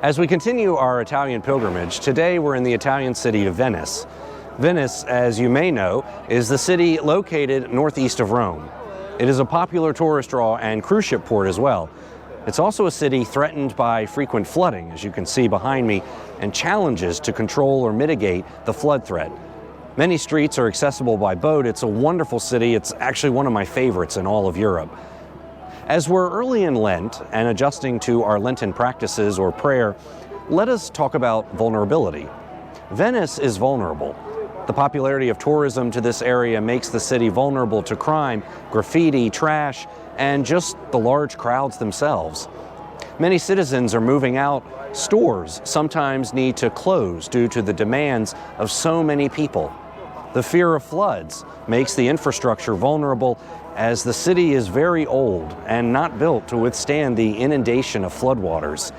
As we continue our Italian pilgrimage, today we're in the Italian city of Venice. Venice, as you may know, is the city located northeast of Rome. It is a popular tourist draw and cruise ship port as well. It's also a city threatened by frequent flooding, as you can see behind me, and challenges to control or mitigate the flood threat. Many streets are accessible by boat. It's a wonderful city. It's actually one of my favorites in all of Europe. As we're early in Lent and adjusting to our Lenten practices or prayer, let us talk about vulnerability. Venice is vulnerable. The popularity of tourism to this area makes the city vulnerable to crime, graffiti, trash, and just the large crowds themselves. Many citizens are moving out. Stores sometimes need to close due to the demands of so many people. The fear of floods makes the infrastructure vulnerable, as the city is very old and not built to withstand the inundation of floodwaters.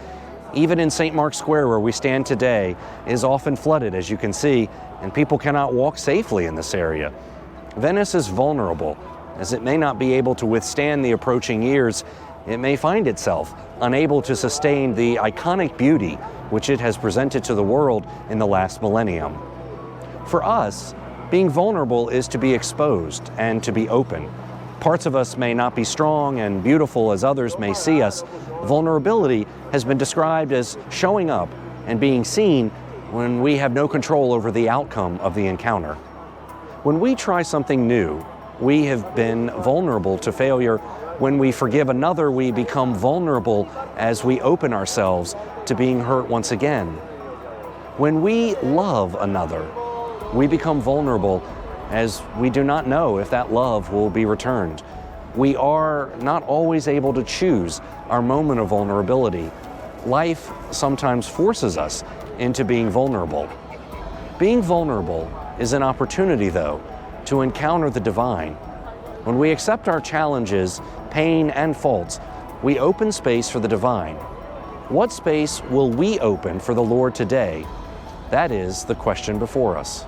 Even in St. Mark's Square, where we stand today, is often flooded, as you can see, and people cannot walk safely in this area. Venice is vulnerable, as it may not be able to withstand the approaching years. It may find itself unable to sustain the iconic beauty which it has presented to the world in the last millennium. For us, being vulnerable is to be exposed and to be open. Parts of us may not be strong and beautiful as others may see us. Vulnerability has been described as showing up and being seen when we have no control over the outcome of the encounter. When we try something new, we have been vulnerable to failure. When we forgive another, we become vulnerable as we open ourselves to being hurt once again. When we love another, we become vulnerable as we do not know if that love will be returned. We are not always able to choose our moment of vulnerability. Life sometimes forces us into being vulnerable. Being vulnerable is an opportunity, though, to encounter the divine. When we accept our challenges, pain, and faults, we open space for the divine. What space will we open for the Lord today? That is the question before us.